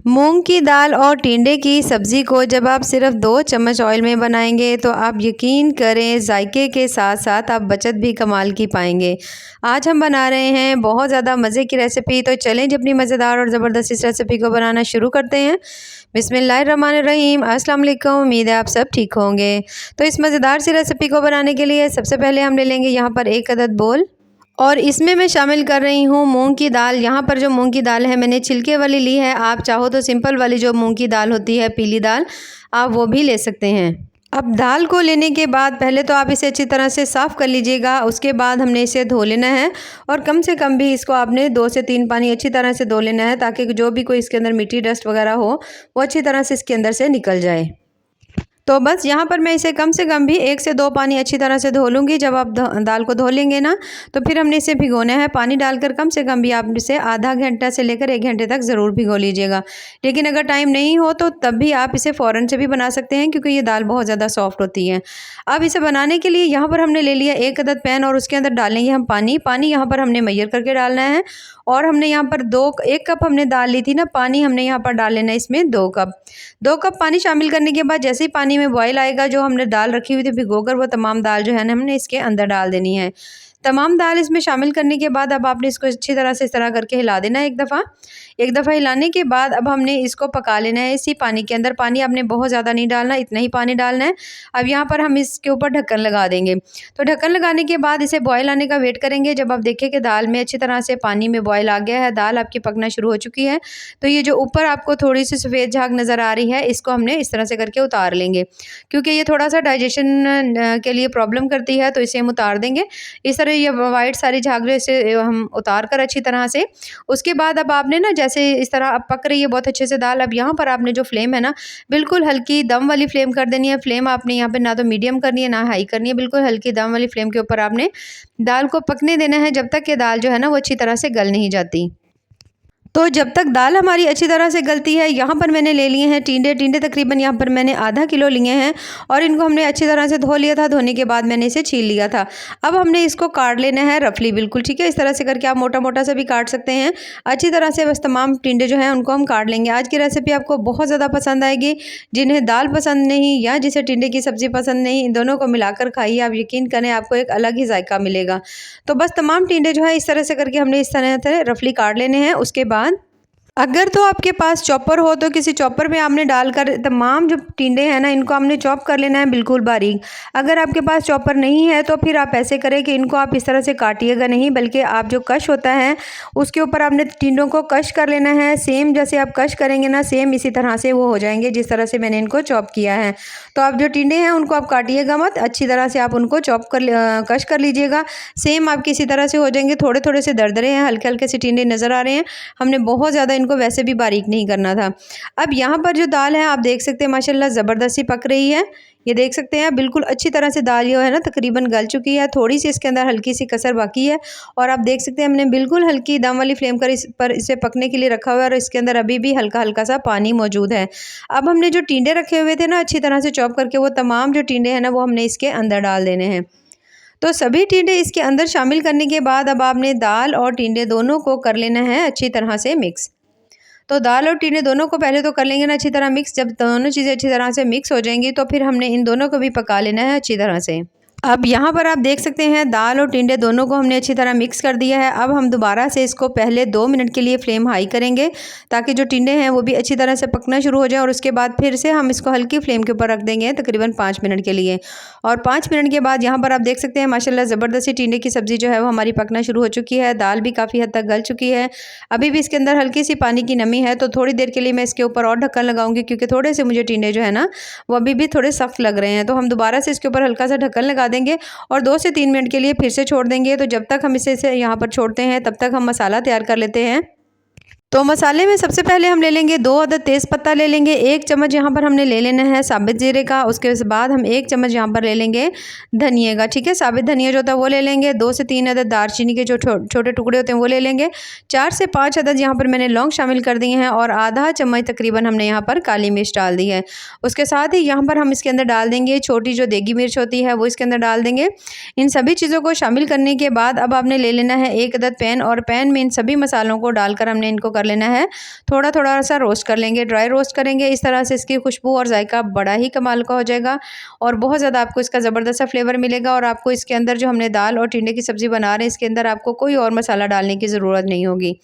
मूंग की दाल और टिंडे की सब्ज़ी को जब आप सिर्फ 2 चम्मच ऑयल में बनाएंगे तो आप यकीन करें जायके के साथ साथ आप बचत भी कमाल की पाएंगे। आज हम बना रहे हैं बहुत ज़्यादा मज़े की रेसिपी। तो चलें अपनी मज़ेदार और ज़बरदस्त इस रेसिपी को बनाना शुरू करते हैं। बिस्मिल्लाहिर्रहमानिर्रहीम। अस्सलाम वालेकुम। उम्मीद है आप सब ठीक होंगे। तो इस मज़ेदार सी रेसिपी को बनाने के लिए सबसे पहले हम ले लेंगे यहाँ पर 1 अदद बोल और इसमें मैं शामिल कर रही हूँ मूंग की दाल। यहाँ पर जो मूंग की दाल है मैंने छिलके वाली ली है। आप चाहो तो सिंपल वाली जो मूंग की दाल होती है पीली दाल, आप वो भी ले सकते हैं। अब दाल को लेने के बाद पहले तो आप इसे अच्छी तरह से साफ़ कर लीजिएगा। उसके बाद हमने इसे धो लेना है और कम से कम भी इसको आपने 2 से 3 पानी अच्छी तरह से धो लेना है ताकि जो भी कोई इसके अंदर मिट्टी डस्ट वगैरह हो वो अच्छी तरह से इसके अंदर से निकल जाए। तो बस यहाँ पर मैं इसे कम से कम भी 1 से 2 पानी अच्छी तरह से धो लूँगी। जब आप दाल को धो लेंगे ना तो फिर हमने इसे भिगोना है। पानी डालकर कम से कम भी आप इसे आधा घंटा से लेकर 1 घंटे तक ज़रूर भिगो लीजिएगा। लेकिन अगर टाइम नहीं हो तो तब भी आप इसे फ़ौरन से भी बना सकते हैं क्योंकि ये दाल बहुत ज़्यादा सॉफ्ट होती है। अब इसे बनाने के लिए यहाँ पर हमने ले लिया 1 अदद पैन और उसके अंदर डालेंगे हम पानी। पानी यहाँ पर हमने मैयर करके डालना है और हमने यहाँ पर 1 कप हमने दाल ली थी ना, पानी हमने यहाँ पर डाल लेना है इसमें 2 कप पानी शामिल करने के बाद जैसे ही पानी में बॉयल आएगा जो हमने दाल रखी हुई थी भिगोकर वो तमाम दाल जो है ना हमने इसके अंदर डाल देनी है। तमाम दाल इसमें शामिल करने के बाद अब आपने इसको अच्छी तरह से इस तरह करके हिला देना है एक दफ़ा हिलाने के बाद अब हमने इसको पका लेना है इसी पानी के अंदर। पानी आपने बहुत ज़्यादा नहीं डालना, इतना ही पानी डालना है। अब यहाँ पर हम इसके ऊपर ढक्कन लगा देंगे। तो ढक्कन लगाने के बाद इसे बॉयल आने का वेट करेंगे। जब आप देखें कि दाल में अच्छी तरह से पानी में बॉयल आ गया है, दाल आपकी पकना शुरू हो चुकी है, तो ये जो ऊपर आपको थोड़ी सी सफ़ेद झाग नज़र आ रही है इसको हमने इस तरह से करके उतार लेंगे क्योंकि ये थोड़ा सा डाइजेशन के लिए प्रॉब्लम करती है, तो इसे हम उतार देंगे। इस तरह ये वाइट सारी झाग जो इसे हम उतार कर अच्छी तरह से, उसके बाद अब आपने ना जैसे इस तरह अब पक रही है बहुत अच्छे से दाल। अब यहाँ पर आपने जो फ्लेम है ना बिल्कुल हल्की दम वाली फ्लेम कर देनी है। फ्लेम आपने यहाँ पे ना तो मीडियम करनी है ना हाई करनी है, बिल्कुल हल्की दम वाली फ्लेम के ऊपर आपने दाल को पकने देना है जब तक कि दाल जो है ना वो अच्छी तरह से गल नहीं जाती। तो जब तक दाल हमारी अच्छी तरह से गलती है, यहाँ पर मैंने ले लिए हैं टिंडे तकरीबन यहाँ पर मैंने आधा किलो लिए हैं और इनको हमने अच्छी तरह से धो लिया था। धोने के बाद मैंने इसे छील लिया था। अब हमने इसको काट लेना है रफली बिल्कुल, ठीक है। इस तरह से करके आप मोटा मोटा सा भी काट सकते हैं। अच्छी तरह से बस तमाम टिंडे जो हैं उनको हम काट लेंगे। आज की रेसिपी आपको बहुत ज़्यादा पसंद आएगी। जिन्हें दाल पसंद नहीं या जिसे टिंडे की सब्ज़ी पसंद नहीं, इन दोनों को मिलाकर खाइए, आप यकीन करें आपको एक अलग ही जायका मिलेगा। तो बस तमाम टिंडे जो है इस तरह से करके हमने इस तरह से रफली काट लेने हैं। उसके बाद अगर तो आपके पास चॉपर हो तो किसी चॉपर में आपने डालकर तमाम जो टिंडे हैं ना इनको आपने चॉप कर लेना है बिल्कुल बारीक। अगर आपके पास चॉपर नहीं है तो फिर आप ऐसे करें कि इनको आप इस तरह से काटिएगा नहीं, बल्कि आप जो कश होता है उसके ऊपर आपने टिंडों को कश कर लेना है। सेम जैसे आप कश करेंगे ना सेम इसी तरह से वो हो जाएंगे जिस तरह से मैंने इनको चॉप किया है। तो आप जो टिंडे हैं उनको आप काटिएगा मत, अच्छी तरह से आप उनको कश कर लीजिएगा। सेम आपकी इसी तरह से हो जाएंगे। थोड़े थोड़े से दरदरे हैं, हल्के हल्के से टिंडे नज़र आ रहे हैं। हमने बहुत ज़्यादा को वैसे भी बारीक नहीं करना था। अब यहाँ पर जो दाल है आप देख सकते हैं माशाल्लाह ज़बरदस्ती पक रही है। ये देख सकते हैं बिल्कुल अच्छी तरह से दाल जो है ना तकरीबन गल चुकी है। थोड़ी सी इसके अंदर हल्की सी कसर बाकी है और आप देख सकते हैं हमने बिल्कुल हल्की दम वाली फ्लेम कर इस पर इसे पकने के लिए रखा हुआ है और इसके अंदर अभी भी हल्का हल्का सा पानी मौजूद है। अब हमने जो टिंडे रखे हुए थे ना अच्छी तरह से चॉप करके वो तमाम जो टिंडे हैं ना वो हमने इसके अंदर डाल देने हैं। तो सभी टिंडे इसके अंदर शामिल करने के बाद अब आपने दाल और टिंडे दोनों को कर लेना है अच्छी तरह से मिक्स। तो दाल और टिंडे दोनों को पहले तो कर लेंगे ना अच्छी तरह मिक्स। जब दोनों चीज़ें अच्छी तरह से मिक्स हो जाएंगी तो फिर हमने इन दोनों को भी पका लेना है अच्छी तरह से। अब यहाँ पर आप देख सकते हैं दाल और टिंडे दोनों को हमने अच्छी तरह मिक्स कर दिया है। अब हम दोबारा से इसको पहले 2 मिनट के लिए फ्लेम हाई करेंगे ताकि जो टिंडे हैं वो भी अच्छी तरह से पकना शुरू हो जाए और उसके बाद फिर से हम इसको हल्की फ्लेम के ऊपर रख देंगे तकरीबन 5 मिनट के लिए। और 5 मिनट के बाद यहाँ पर आप देख सकते हैं माशाल्लाह ज़बरदस्ती टिंडे की सब्ज़ी जो है वो हमारी पकना शुरू हो चुकी है। दाल भी काफ़ी हद तक गल चुकी है। अभी भी इसके अंदर हल्की सी पानी की नमी है, तो थोड़ी देर के लिए मैं इसके ऊपर और ढक्कन लगाऊंगी क्योंकि थोड़े से मुझे टिंडे जो है ना वो अभी भी थोड़े सख्त लग रहे हैं। तो हम दोबारा से इसके ऊपर हल्का सा ढक्कन लगा देंगे और 2 से 3 मिनट के लिए फिर से छोड़ देंगे। तो जब तक हम इसे यहाँ पर छोड़ते हैं तब तक हम मसाला तैयार कर लेते हैं। तो मसाले में सबसे पहले हम ले लेंगे 2 अदद तेज़पत्ता ले लेंगे। 1 चम्मच यहाँ पर हमने ले लेना है साबित ज़ीरे का। उसके बाद हम 1 चम्मच यहाँ पर ले लेंगे धनिए का, ठीक है। साबित धनिया जो होता है वो ले लेंगे। 2 से 3 अदद दालचीनी के जो छोटे टुकड़े होते हैं वो ले लेंगे। 4 से 5 अदद यहाँ पर मैंने लौंग शामिल कर दिए हैं और आधा चम्मच तकरीबन हमने यहाँ पर काली मिर्च डाल दी है। उसके साथ ही यहाँ पर हम इसके अंदर डाल देंगे छोटी जो देगी मिर्च होती है वो इसके अंदर डाल देंगे। इन सभी चीज़ों को शामिल करने के बाद अब आपने ले लेना है 1 अदद पैन और पैन में इन सभी मसालों को डालकर हमने इनको कर लेना है, थोड़ा थोड़ा सा रोस्ट कर लेंगे, ड्राई रोस्ट करेंगे। इस तरह से इसकी खुशबू और जायका बड़ा ही कमाल का हो जाएगा और बहुत ज़्यादा आपको इसका ज़बरदस्त सा फ्लेवर मिलेगा। और आपको इसके अंदर जो हमने दाल और टिंडे की सब्ज़ी बना रहे हैं, इसके अंदर आपको कोई और मसाला डालने की ज़रूरत नहीं होगी।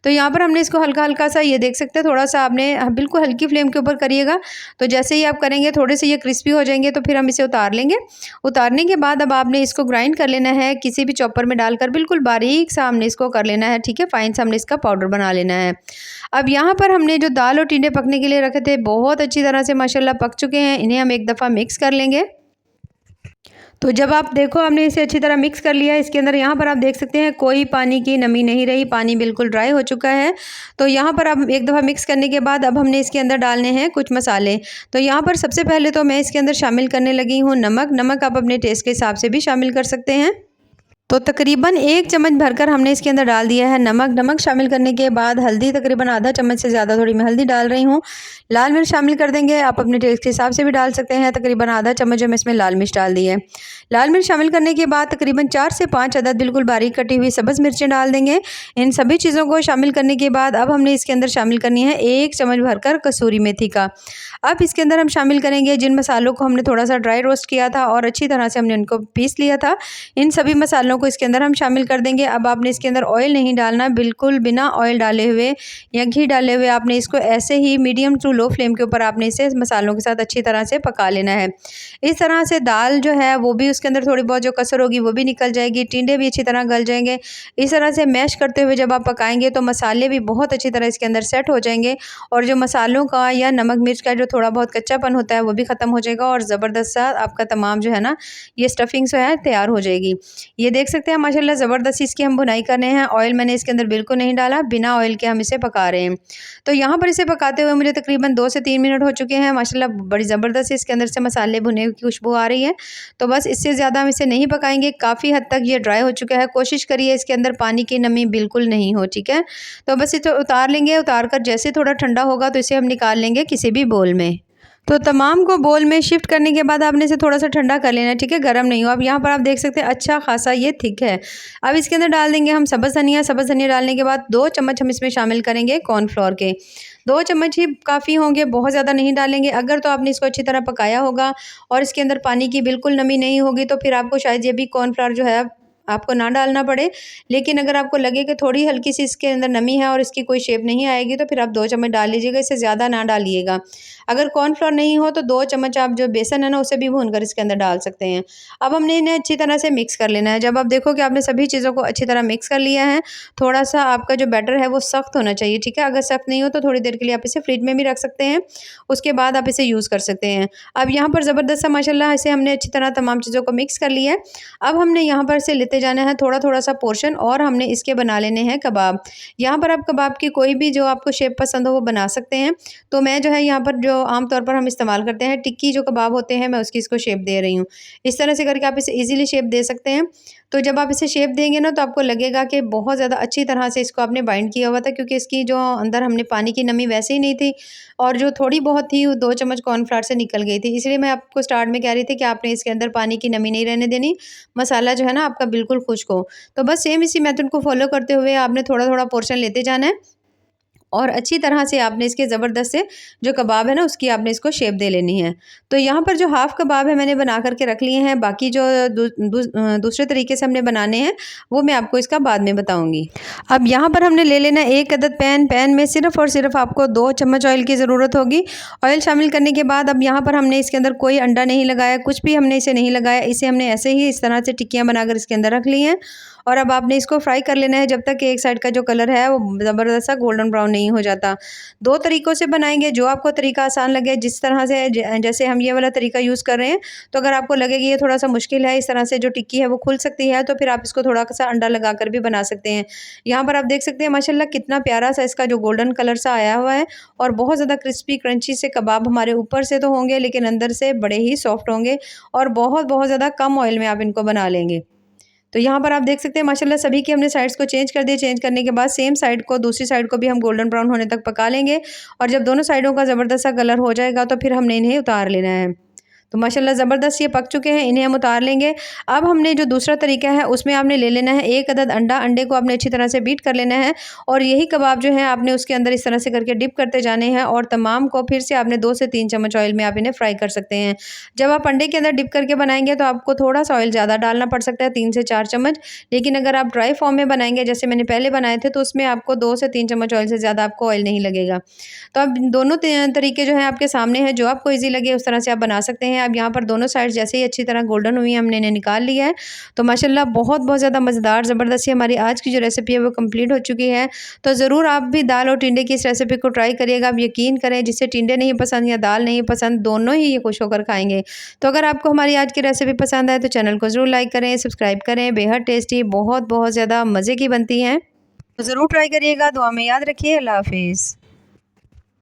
तो यहाँ पर हमने इसको हल्का हल्का सा, ये देख सकते हैं, थोड़ा सा आपने बिल्कुल हल्की फ्लेम के ऊपर करिएगा। तो जैसे ही आप करेंगे थोड़े से ये क्रिस्पी हो जाएंगे तो फिर हम इसे उतार लेंगे। उतारने के बाद अब आपने इसको ग्राइंड कर लेना है, किसी भी चॉपर में डालकर बिल्कुल बारीक सा हमने इसको कर लेना है, ठीक है, फाइन सा हमने इसका पाउडर बना लेना है। अब यहाँ पर हमने जो दाल और टिंडे पकने के लिए रखे थे, बहुत अच्छी तरह से माशाल्लाह पक चुके हैं। इन्हें हम एक दफ़ा मिक्स कर लेंगे। तो जब आप देखो हमने इसे अच्छी तरह मिक्स कर लिया है, इसके अंदर यहाँ पर आप देख सकते हैं कोई पानी की नमी नहीं रही, पानी बिल्कुल ड्राई हो चुका है। तो यहाँ पर अब एक दफ़ा मिक्स करने के बाद अब हमने इसके अंदर डालने हैं कुछ मसाले। तो यहाँ पर सबसे पहले तो मैं इसके अंदर शामिल करने लगी हूँ नमक आप अपने टेस्ट के हिसाब से भी शामिल कर सकते हैं। तो तकरीबन 1 चम्मच भरकर हमने इसके अंदर डाल दिया है नमक शामिल करने के बाद हल्दी तकरीबन आधा चम्मच से ज़्यादा थोड़ी मैं हल्दी डाल रही हूँ। लाल मिर्च शामिल कर देंगे, आप अपने टेस्ट के हिसाब से भी डाल सकते हैं। तकरीबन आधा चम्मच जो मैं इसमें लाल मिर्च डाल दी है। लाल मिर्च शामिल करने के बाद तकरीबन 4 से 5 अदद बिल्कुल बारीक कटी हुई सब्ज़ मिर्चें डाल देंगे। इन सभी चीज़ों को शामिल करने के बाद अब हमने इसके अंदर शामिल करनी है 1 चम्मच भरकर कसूरी मेथी का। अब इसके अंदर हम शामिल करेंगे जिन मसालों को हमने थोड़ा सा ड्राई रोस्ट किया था और अच्छी तरह से हमने उनको पीस लिया था, इन सभी मसालों को इसके अंदर हम शामिल कर देंगे। अब आपने इसके अंदर ऑयल नहीं डालना, बिल्कुल बिना ऑयल डाले हुए या घी डाले हुए आपने इसको ऐसे ही मीडियम टू लो फ्लेम के ऊपर आपने इसे मसालों के साथ अच्छी तरह से पका लेना है। इस तरह से दाल जो है वो भी उसके अंदर थोड़ी बहुत जो कसर होगी वो भी निकल जाएगी, टिंडे भी अच्छी तरह गल जाएंगे। इस तरह से मैश करते हुए जब आप पकाएंगे तो मसाले भी बहुत अच्छी तरह इसके अंदर सेट हो जाएंगे और जो मसालों का या नमक मिर्च का जो थोड़ा बहुत कच्चापन होता है वो भी ख़त्म हो जाएगा और ज़बरदस्त सा आपका तमाम जो है ना ये स्टफिंग जो है तैयार हो जाएगी। ये देख सकते हैं माशाल्लाह ज़बरदस्त इसकी हम भुनाई करने हैं। ऑयल मैंने इसके अंदर बिल्कुल नहीं डाला, बिना ऑयल के हम इसे पका रहे हैं। तो यहाँ पर इसे पकाते हुए मुझे तकरीबन 2 से 3 मिनट हो चुके हैं। माशाल्लाह बड़ी ज़बरदस्त इसके अंदर से मसाले भुने की खुशबू आ रही है। तो बस इससे ज़्यादा हम इसे नहीं पकाएंगे, काफ़ी हद तक ये ड्राई हो चुका है। कोशिश करिए इसके अंदर पानी की नमी बिल्कुल नहीं हो, ठीक है। तो बस इसे उतार लेंगे, उतार कर जैसे थोड़ा ठंडा होगा तो इसे हम निकाल लेंगे किसी भी बोल में। तो तमाम को बोल में शिफ्ट करने के बाद आपने इसे थोड़ा सा ठंडा कर लेना है, ठीक है, गर्म नहीं हो। अब यहाँ पर आप देख सकते हैं अच्छा खासा ये थिक है। अब इसके अंदर डाल देंगे हम सब्ज़ धनिया डालने के बाद 2 चम्मच हम इसमें शामिल करेंगे कॉर्नफ्लोर के। 2 चम्मच ही काफ़ी होंगे, बहुत ज़्यादा नहीं डालेंगे। अगर तो आपने इसको अच्छी तरह पकाया होगा और इसके अंदर पानी की बिल्कुल नमी नहीं होगी तो फिर आपको शायद ये भी कॉर्नफ्लोर जो है आपको ना डालना पड़े। लेकिन अगर आपको लगे कि थोड़ी हल्की सी इसके अंदर नमी है और इसकी कोई शेप नहीं आएगी तो फिर आप 2 चम्मच डाल लीजिएगा, इससे ज़्यादा ना डालिएगा। अगर कॉर्नफ्लोर नहीं हो तो 2 चम्मच आप जो बेसन है ना उसे भी भूनकर इसके अंदर डाल सकते हैं। अब हमने इन्हें अच्छी तरह से मिक्स कर लेना है। जब आप देखो कि आपने सभी चीज़ों को अच्छी तरह मिक्स कर लिया है, थोड़ा सा आपका जो बैटर है वो सख्त होना चाहिए, ठीक है। अगर सख्त नहीं हो तो थोड़ी देर के लिए आप इसे फ्रिज में भी रख सकते हैं, उसके बाद आप इसे यूज़ कर सकते हैं। अब यहाँ पर ज़बरदस्त सा माशाल्लाह इसे हमने अच्छी तरह तमाम चीज़ों को मिक्स कर लिया है। अब हमने यहाँ पर से लेते जाना है थोड़ा थोड़ा सा पोर्शन और हमने इसके बना लेने हैं कबाब। यहाँ पर आप कबाब की कोई भी जो आपको शेप पसंद हो वो बना सकते हैं। तो मैं जो है यहाँ पर जो आमतौर पर हम इस्तेमाल करते हैं टिक्की जो कबाब होते हैं, मैं उसकी इसको शेप दे रही हूँ। इस तरह से करके आप इसे ईज़िली शेप दे सकते हैं। तो जब आप इसे शेप देंगे ना तो आपको लगेगा कि बहुत ज़्यादा अच्छी तरह से इसको आपने बाइंड किया हुआ था, क्योंकि इसकी जो अंदर हमने पानी की नमी वैसे ही नहीं थी और जो थोड़ी बहुत थी वो 2 चम्मच कॉर्नफ्लोर से निकल गई थी। इसलिए मैं आपको स्टार्ट में कह रही थी कि आपने इसके अंदर पानी की नमी नहीं रहने देनी, मसाला जो है ना आपका बिल्कुल खुश्क हो। तो बस सेम इसी मेथड को फॉलो करते हुए आपने थोड़ा थोड़ा पोर्शन लेते जाना है और अच्छी तरह से आपने इसके ज़बरदस्त से जो कबाब है ना उसकी आपने इसको शेप दे लेनी है। तो यहाँ पर जो हाफ़ कबाब है मैंने बना करके रख लिए हैं, बाकी जो दूसरे तरीके से हमने बनाने हैं वो मैं आपको इसका बाद में बताऊँगी। अब यहाँ पर हमने ले लेना 1 अदद पैन में सिर्फ़ और सिर्फ आपको 2 चम्मच ऑयल की ज़रूरत होगी। ऑयल शामिल करने के बाद अब यहाँ पर हमने इसके अंदर कोई अंडा नहीं लगाया, कुछ भी हमने इसे नहीं लगाया। इसे हमने ऐसे ही इस तरह से टिक्कियाँ बनाकर इसके अंदर रख ली हैं और अब आपने इसको फ्राई कर लेना है जब तक कि एक साइड का जो कलर है वो ज़बरदस्त सा गोल्डन ब्राउन नहीं हो जाता। 2 तरीक़ों से बनाएंगे, जो आपको तरीका आसान लगे, जिस तरह से जैसे हम ये वाला तरीका यूज़ कर रहे हैं। तो अगर आपको लगे कि ये थोड़ा सा मुश्किल है, इस तरह से जो टिक्की है वो खुल सकती है, तो फिर आप इसको थोड़ा सा अंडा लगा कर भी बना सकते हैं। यहाँ पर आप देख सकते हैं माशाल्लाह कितना प्यारा सा इसका जो गोल्डन कलर सा आया हुआ है और बहुत ज़्यादा क्रिस्पी क्रंची से कबाब हमारे ऊपर से तो होंगे लेकिन अंदर से बड़े ही सॉफ्ट होंगे और बहुत ज़्यादा कम ऑयल में आप इनको बना लेंगे। तो यहाँ पर आप देख सकते हैं माशाल्लाह सभी की हमने साइड्स को चेंज कर दिया। चेंज करने के बाद सेम साइड को दूसरी साइड को भी हम गोल्डन ब्राउन होने तक पका लेंगे और जब दोनों साइडों का ज़बरदस्त सा कलर हो जाएगा तो फिर हमने इन्हें उतार लेना है। तो माशाल्लाह ज़बरदस्त ये पक चुके हैं, इन्हें हम उतार लेंगे। अब हमने जो दूसरा तरीका है उसमें आपने ले लेना है 1 अदद अंडा, अंडे को आपने अच्छी तरह से बीट कर लेना है और यही कबाब जो है आपने उसके अंदर इस तरह से करके डिप करते जाने हैं और तमाम को फिर से आपने 2 से 3 चम्मच ऑयल में आप इन्हें फ्राई कर सकते हैं। जब आप अंडे के अंदर डिप करके बनाएँगे तो आपको थोड़ा-सा ऑयल ज़्यादा डालना पड़ सकता है, 3 से 4 चम्मच। लेकिन अगर आप ड्राई फॉर्म में बनाएँगे जैसे मैंने पहले बनाए थे तो उसमें आपको 2 से 3 चम्मच ऑयल से ज़्यादा आपको ऑयल नहीं लगेगा। तो अब दोनों तरीके जो हैं आपके सामने हैं, जो आपको ईज़ी लगे उस तरह से आप बना सकते हैं। अब यहाँ पर दोनों साइड जैसे ही अच्छी तरह गोल्डन हुई हैं हमने इन्हें निकाल लिया है। तो माशाल्लाह बहुत ज़्यादा मज़ेदार ज़बरदस्त सी हमारी आज की जो रेसिपी है वो कंप्लीट हो चुकी है। तो ज़रूर आप भी दाल और टिंडे की इस रेसिपी को ट्राई करिएगा। आप यकीन करें जिसे टिंडे नहीं पसंद या दाल नहीं पसंद, दोनों ही ये खुश होकर खाएँगे। तो अगर आपको हमारी आज की रेसिपी पसंद आए तो चैनल को ज़रूर लाइक करें, सब्सक्राइब करें। बेहद टेस्टी बहुत ज़्यादा मज़े की बनती हैं। तो ज़रूर ट्राई करिएगा। दुआ में याद रखिए। अल्लाह हाफ़िज़।